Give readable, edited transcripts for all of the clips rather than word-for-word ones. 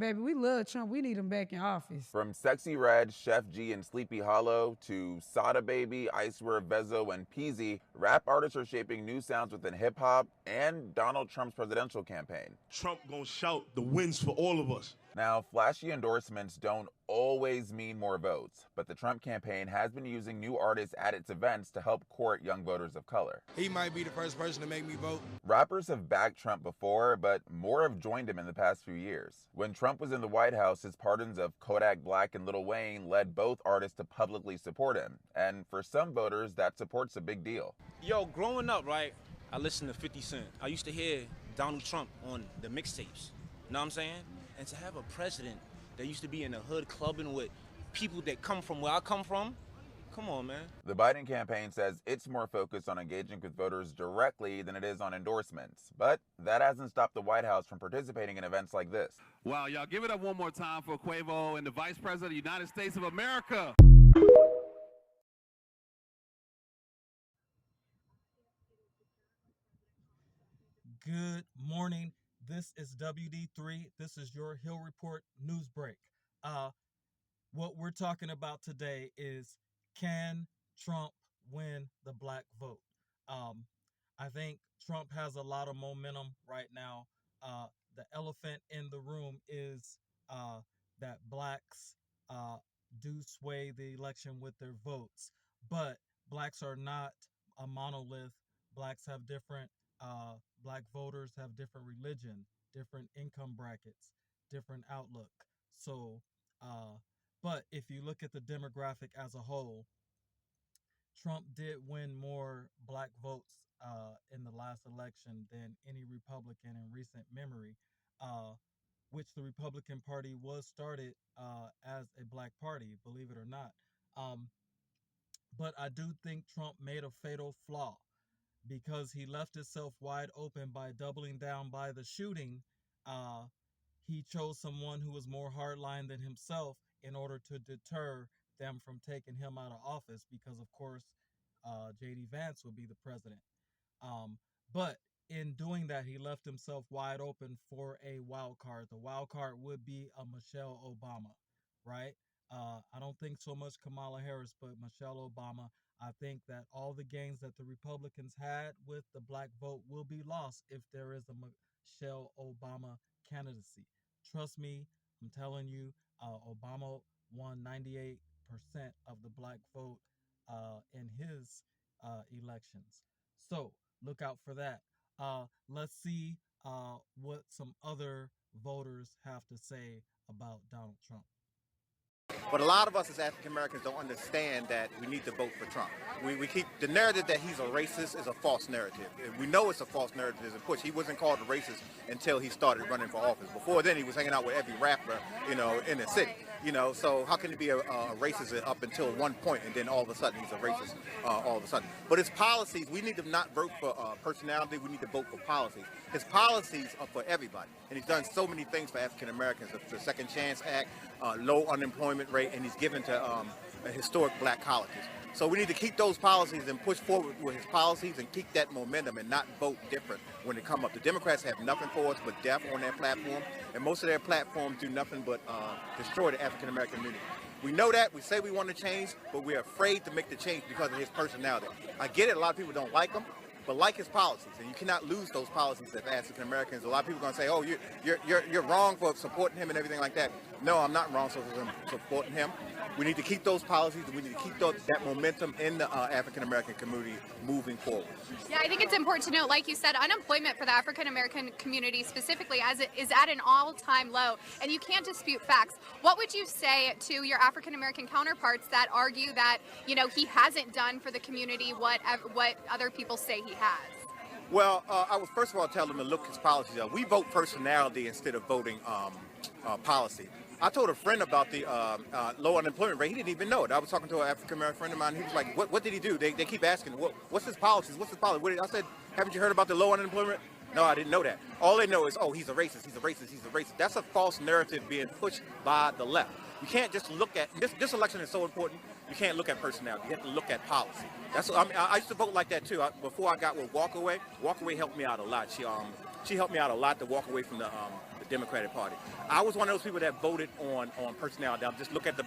baby. We love Trump. We need him back in office. From Sexy Red, Chef G, and Sleepy Hollow to Sada Baby, Icewear, Vezo, and Peasy, rap artists are shaping new sounds within hip-hop and Donald Trump's presidential campaign. Trump gonna shout the wins for all of us. Now, flashy endorsements don't always mean more votes, but the Trump campaign has been using new artists at its events to help court young voters of color. He might be the first person to make me vote. Rappers have backed Trump before, but more have joined him in the past few years. When Trump was in the White House, his pardons of Kodak Black and Lil Wayne led both artists to publicly support him. And for some voters, that support's a big deal. Yo, growing up, right, I listened to 50 Cent. I used to hear Donald Trump on the mixtapes. Know what I'm saying? And to have a president that used to be in the hood clubbing with people that come from where I come from, come on, man. The Biden campaign says it's more focused on engaging with voters directly than it is on endorsements. But that hasn't stopped the White House from participating in events like this. Wow, y'all give it up one more time for Quavo and the Vice President of the United States of America. Good morning. This is WD3. This is your Hill Report News Break. What we're talking about today is, can Trump win the black vote? I think Trump has a lot of momentum right now. The elephant in the room is that blacks do sway the election with their votes, but blacks are not a monolith. Blacks have different black voters have different religion, different income brackets, different outlook. So, but if you look at the demographic as a whole, Trump did win more black votes in the last election than any Republican in recent memory, which the Republican Party was started as a black party, believe it or not. But I do think Trump made a fatal flaw, because he left himself wide open by doubling down by the shooting. He chose someone who was more hardline than himself in order to deter them from taking him out of office, because of course J.D. Vance would be the president. But in doing that, he left himself wide open for a wild card. The wild card would be a Michelle Obama, right? I don't think so much Kamala Harris, but Michelle Obama. I think that all the gains that the Republicans had with the black vote will be lost if there is a Michelle Obama candidacy. Trust me, I'm telling you, Obama won 98% of the black vote in his elections. So look out for that. Let's see what some other voters have to say about Donald Trump. But a lot of us as African Americans don't understand that we need to vote for Trump. We keep the narrative that he's a racist is a false narrative. We know it's a false narrative. It's a push. He wasn't called a racist until he started running for office. Before then, he was hanging out with every rapper, in the city. So how can he be a racist up until one point, and then all of a sudden he's a racist all of a sudden? But his policies, we need to not vote for personality. We need to vote for policies. His policies are for everybody, and he's done so many things for African Americans. The Second Chance Act, low unemployment rate, and he's given to historic black colleges. So we need to keep those policies and push forward with his policies and keep that momentum and not vote different when they come up. The Democrats have nothing for us but death on their platform, and most of their platforms do nothing but destroy the African American community. We know that. We say we want to change, but we're afraid to make the change because of his personality. I get it. A lot of people don't like him, but like his policies, and you cannot lose those policies as African Americans. A lot of people are going to say, "Oh, you're wrong for supporting him and everything like that." No, I'm not wrong for supporting him. We need to keep those policies, and we need to keep that momentum in the African American community moving forward. Yeah, I think it's important to note, like you said, unemployment for the African American community specifically as it is at an all-time low, and you can't dispute facts. What would you say to your African American counterparts that argue that, he hasn't done for the community what other people say he has? Well, I would first of all tell them to look his policies up. We vote personality instead of voting policy. I told a friend about the low unemployment rate. He didn't even know it. I was talking to an African-American friend of mine. He was like, what did he do? They keep asking, what's his policies? What's his policy? I said, haven't you heard about the low unemployment? No, I didn't know that. All they know is, he's a racist, he's a racist, he's a racist. That's a false narrative being pushed by the left. You can't just look at, this election is so important, you can't look at personality. You have to look at policy. I used to vote like that too. Before I got with Walkaway helped me out a lot. She helped me out a lot to walk away from the the Democratic Party. I was one of those people that voted on personality. I'll just look at the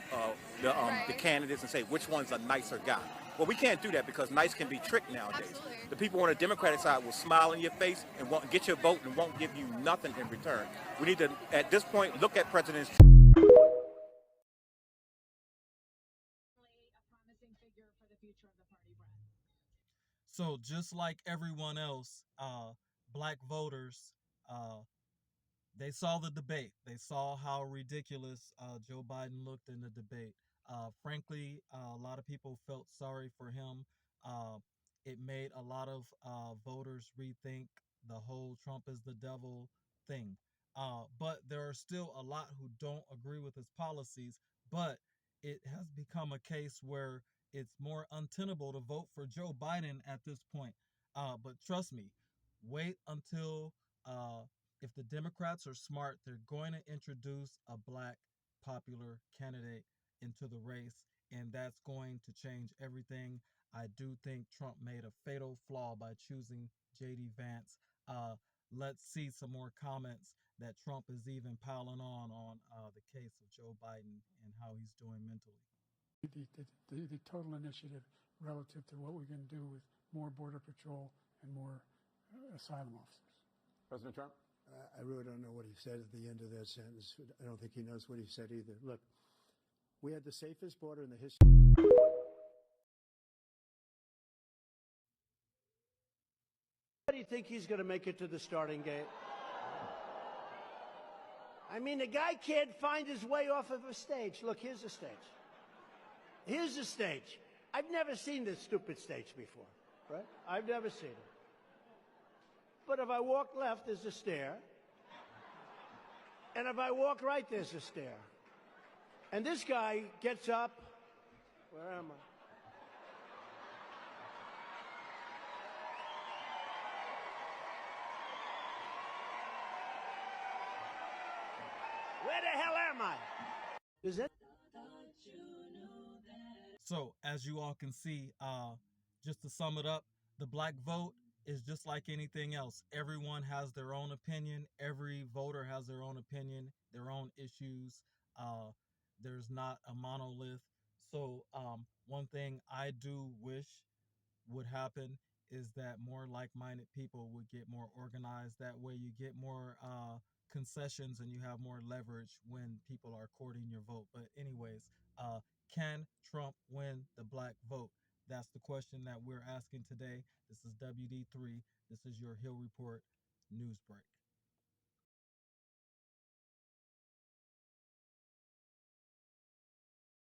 candidates and say which one's a nicer guy. Well, we can't do that because nice can be tricked nowadays. Absolutely. The people on the Democratic side will smile in your face and won't get your vote and won't give you nothing in return. We need to, at this point, look at President So just like everyone else, black voters, they saw the debate. They saw how ridiculous Joe Biden looked in the debate. Frankly, a lot of people felt sorry for him. It made a lot of voters rethink the whole Trump is the devil thing. But there are still a lot who don't agree with his policies. But it has become a case where it's more untenable to vote for Joe Biden at this point. But trust me, wait until if the Democrats are smart, they're going to introduce a black popular candidate into the race, and that's going to change everything. I do think Trump made a fatal flaw by choosing J.D. Vance. Let's see some more comments that Trump is even piling on the case of Joe Biden and how he's doing mentally. The total initiative relative to what we're going to do with more Border Patrol and more asylum officers. President Trump? I really don't know what he said at the end of that sentence. I don't think he knows what he said either. Look, we had the safest border in the history. How do you think he's going to make it to the starting gate? I mean, the guy can't find his way off of a stage. Look, here's the stage. Here's the stage. I've never seen this stupid stage before, right? I've never seen it. But if I walk left, there's a stair. And if I walk right, there's a stair. And this guy gets up. Where am I? Where the hell am I? Is that? So, as you all can see, just to sum it up, the black vote is just like anything else. Everyone has their own opinion. Every voter has their own opinion, their own issues. There's not a monolith. So, one thing I do wish would happen is that more like-minded people would get more organized. That way you get more concessions and you have more leverage when people are courting your vote. But anyways, can Trump win the black vote? That's the question that we're asking today. This is WD3. This is your Hill Report News Break.